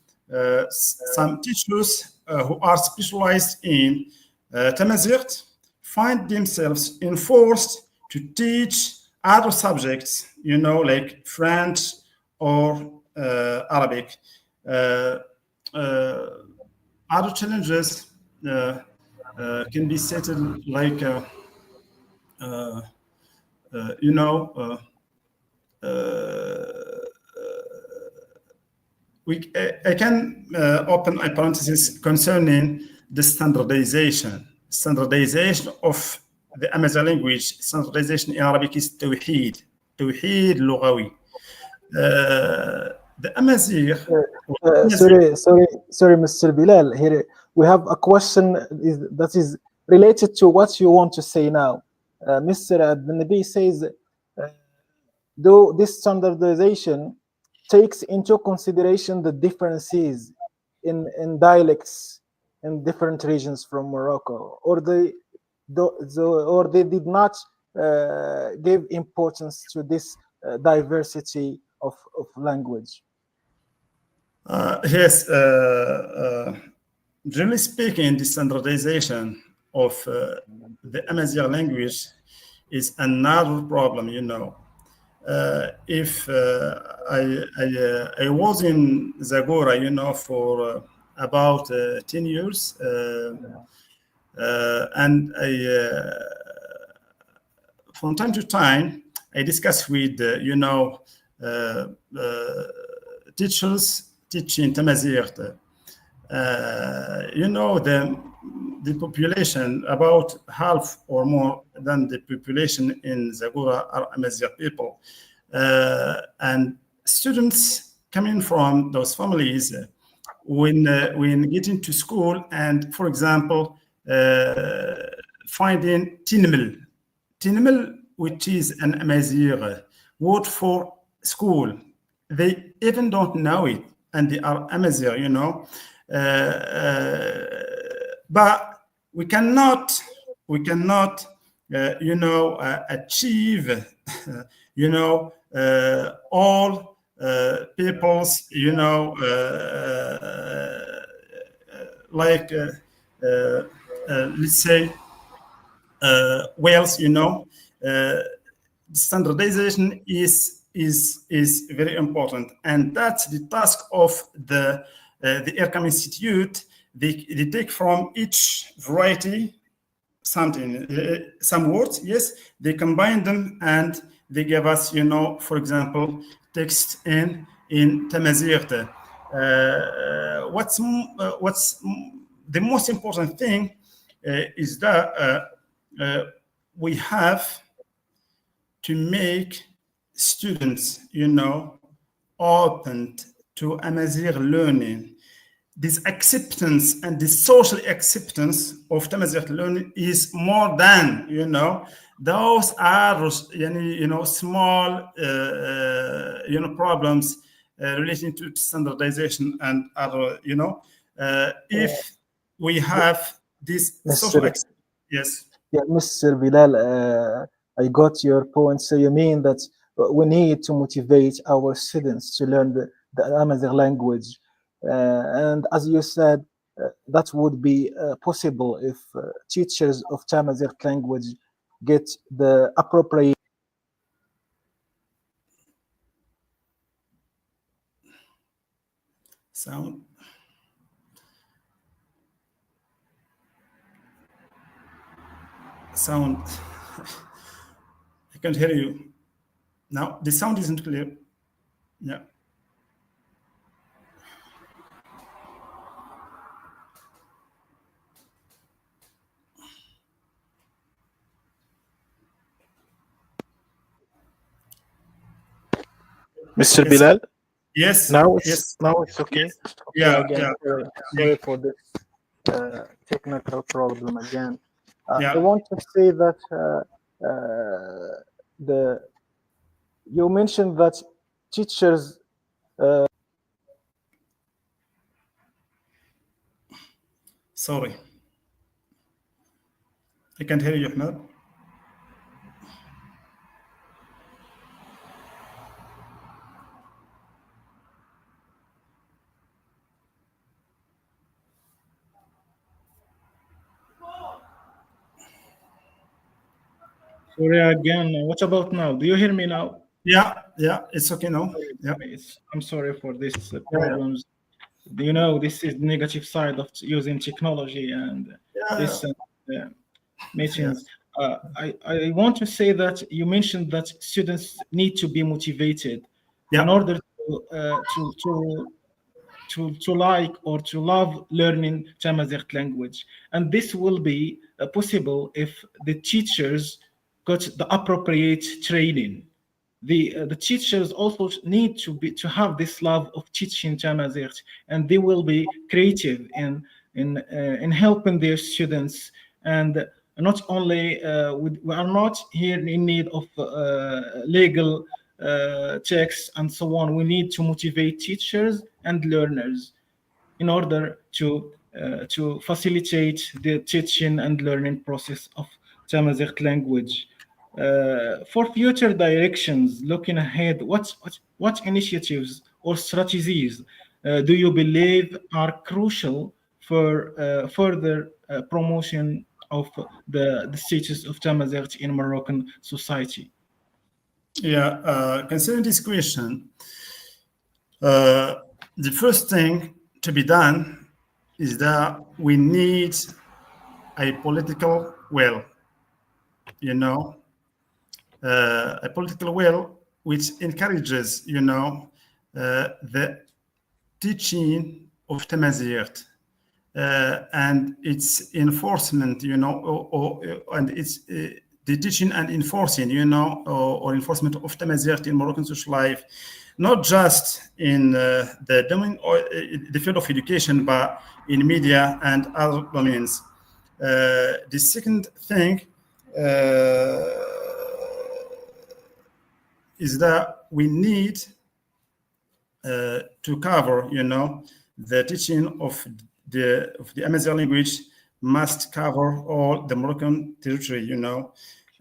some teachers who are specialized in Tamazight find themselves enforced to teach other subjects, like French or Arabic. Uh, uh, Other challenges can be settled like, uh, you know, I can open a parenthesis concerning the standardization of the Amazigh language. Standardization in Arabic is توحيد لغوي. The Amazigh, Sorry, Mr. Bilal. Here we have a question that is related to what you want to say now. Mr. Nabi says, though this standardization takes into consideration the differences in dialects in different regions from Morocco, or or they did not give importance to this diversity of language. Yes, generally speaking, the standardization of the Amazigh language is another problem. If I was in Zagora, for about 10 years, and from time to time, I discuss with, teachers teaching Tamazight. The population, about half or more than the population in Zagora are Amazigh people. And students coming from those families, when getting to school and, for example, finding tinmel, which is an Amazigh word for school, they even don't know it, and they are Amazigh, but we cannot achieve all people's, like let's say Wales, standardization is very important, and that's the task of the ERCAM Institute. They take from each variety something, some words, yes, they combine them and they give us, for example, text in Tamazight. What's the most important thing is that we have to make students, open to Amazigh learning. This acceptance and the social acceptance of Tamazight learning is more than, those are, small, problems relating to standardization and other, if we have this social yes. Yeah, Mr. Bilal, I got your point. So you mean that we need to motivate our students to learn the Amazigh language. And as you said, that would be possible if teachers of Tamazight language get the appropriate sound. I can't hear you. Now the sound isn't clear. Yeah. Mr. Bilal? Yes. Now it's okay. Yes. Okay, Yeah. again, sorry for this technical problem again. Yeah. I want to say that the you mentioned that teachers Sorry, I can't hear you, Ahmed. sorry again. What about now? Do you hear me now? Yeah, yeah, it's okay now. Yeah, I'm sorry for this yeah, problems. You know, this is the negative side of using technology and yeah, this yeah, meetings. I want to say that you mentioned that students need to be motivated in yeah, order to like or to love learning Tamazight language. And this will be possible if the teachers got the appropriate training. The teachers also need to have this love of teaching Tamazight, and they will be creative in helping their students. And not only we are not here in need of legal checks and so on. We need to motivate teachers and learners in order to facilitate the teaching and learning process of Tamazight language. For future directions, looking ahead, what initiatives or strategies do you believe are crucial for further promotion of the status of Tamazight in Moroccan society? yeah. Concerning this question, uh, the first thing to be done is that we need a political will, you know, a political will which encourages, the teaching of Tamazight and its enforcement, and its the teaching and enforcing, or enforcement of Tamazight in Moroccan social life, not just in the domain or the field of education, but in media and other domains. The second thing uh, is that we need to cover, the teaching of the Amazigh language must cover all the Moroccan territory,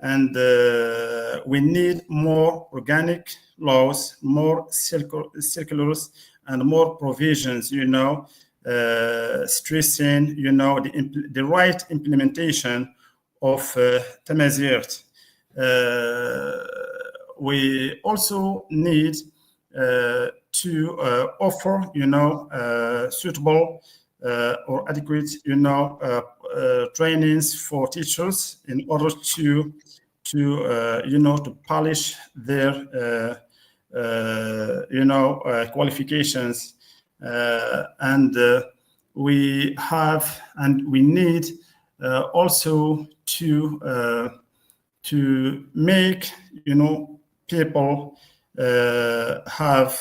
and we need more organic laws, more circulars, and more provisions, stressing, the right implementation of Tamazight. We also need to offer, suitable or adequate, trainings for teachers in order to polish their, qualifications, and we need also to make, people have.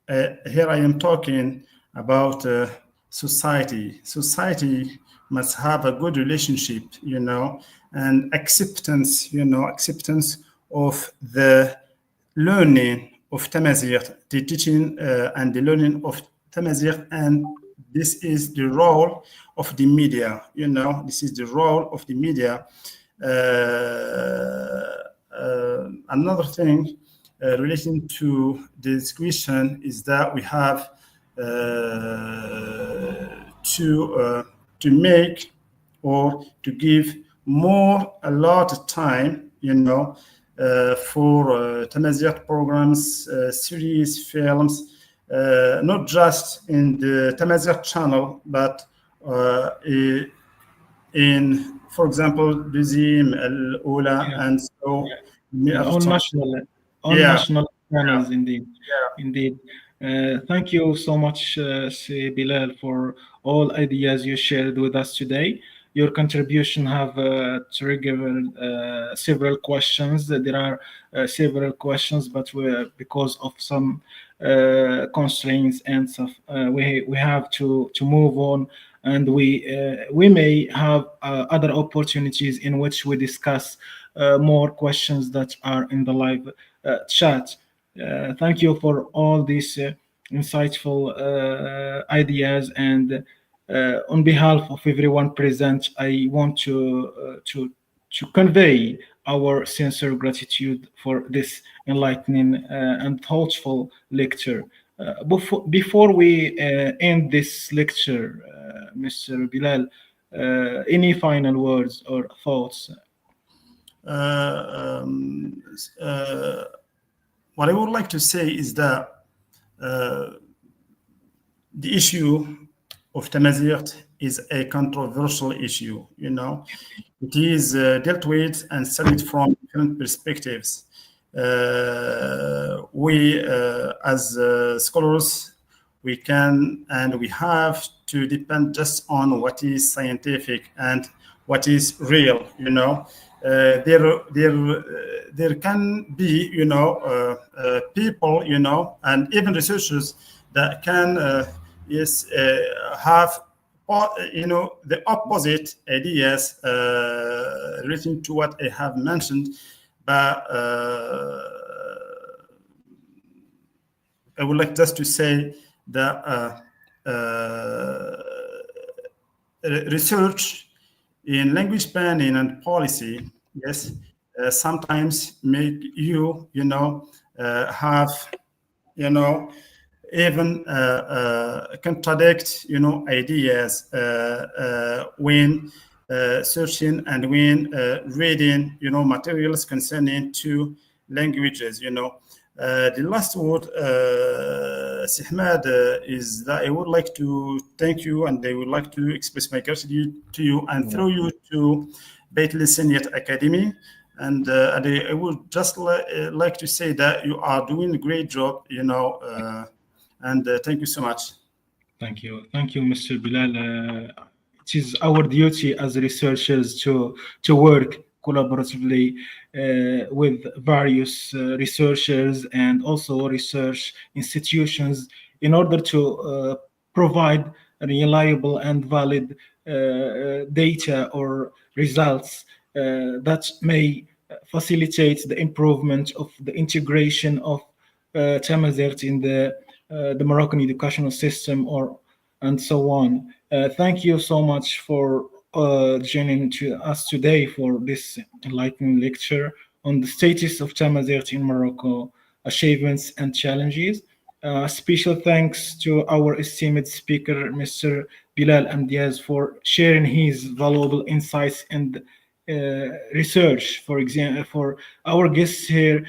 Here I am talking about society. Society must have a good relationship, and acceptance, acceptance of the learning of Tamazight, the teaching and the learning of Tamazight, and this is the role of the media. This is the role of the media. Another thing relating to this question is that we have to make or to give a lot of time, for Tamazight programs, series, films, not just in the Tamazight channel, but in, for example, Dizim, Al-Ula, Yeah, and so many yeah, other channels. on Yeah, national yeah, channels, indeed, indeed. Thank you so much, Sir Bilal, for all ideas you shared with us today. Your contribution have triggered several questions. There are several questions, but because of some constraints and stuff, we have to move on, and we may have other opportunities in which we discuss more questions that are in the live chat. Thank you for all these insightful ideas. And on behalf of everyone present, I want to convey our sincere gratitude for this enlightening and thoughtful lecture. Before we end this lecture, Mr. Bilal, any final words or thoughts? Uh, um, uh, what I would like to say is that uh, the issue of Tamazight is a controversial issue. It is dealt with and studied from different perspectives. We, as scholars, we can and we have to depend just on what is scientific and what is real. There can be, people, and even researchers that can, yes, have the opposite ideas relating to what I have mentioned, but I would like just to say that research in language planning and policy, yes, sometimes make you, have, you know, even contradict, ideas when searching and when reading, materials concerning two languages. The last word, Sihmad, is that I would like to thank you and I would like to express my gratitude to you and through you to Bitlisaniyat Academy. And I would just like to say that you are doing a great job, and thank you so much. Thank you, Mr. Bilal. It is our duty as researchers to work collaboratively with various researchers and also research institutions in order to provide reliable and valid data or results that may facilitate the improvement of the integration of Tamazight in the Moroccan educational system or and so on. Thank you so much for joining to us today for this enlightening lecture on the status of Tamazight in Morocco, achievements and challenges. Special thanks to our esteemed speaker, Mr. Bilal Amdiaz, for sharing his valuable insights and research. For example, for our guests here,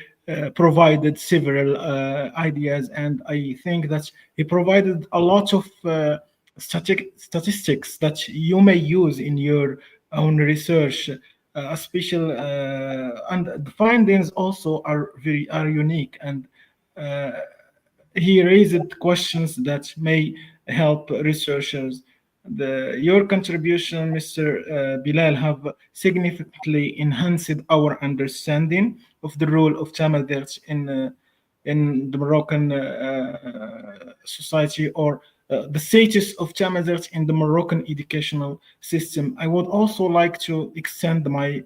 provided several ideas, and I think that he provided a lot of statistics that you may use in your own research. A special and the findings also are unique, and uh, he raised questions that may help researchers. Your contribution, Mr. Bilal, have significantly enhanced our understanding of the role of Tamazight in the Moroccan society or the status of Tamazight in the Moroccan educational system. I would also like to extend my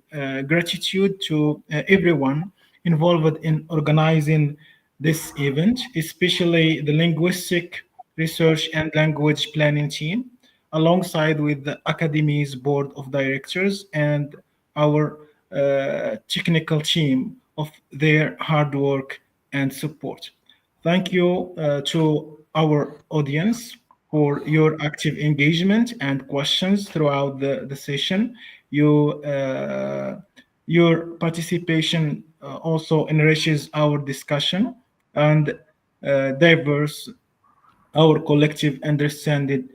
gratitude to everyone involved in organizing this event, especially the linguistic research and language planning team, alongside with the Academy's board of directors and our technical team of their hard work and support. Thank you to our audience for your active engagement and questions throughout the session. You, your participation also enriches our discussion and diverse our collective understanding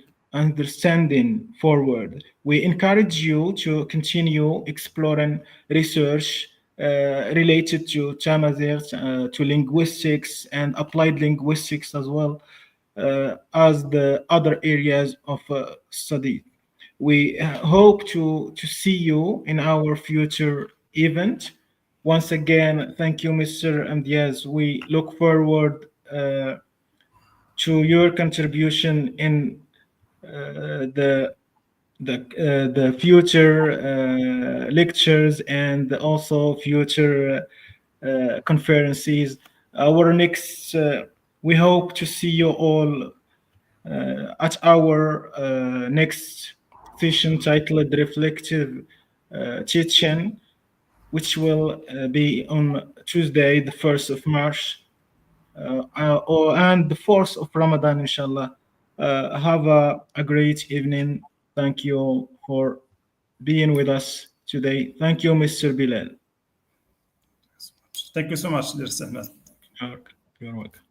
forward. We encourage you to continue exploring research related to Tamazight, to linguistics and applied linguistics as well as the other areas of study. We hope to see you in our future event. Once again, thank you, Mr. Amdiaz. We look forward to your contribution in the future lectures and also future conferences. Our next, we hope to see you all at our next session titled Reflective Teaching, which will be on Tuesday, the 1st of March, and the 4th of Ramadan, inshallah. Have a great evening. Thank you for being with us today. Thank you, Mr. Bilal. Thank you so much, dear Sahman. You're welcome.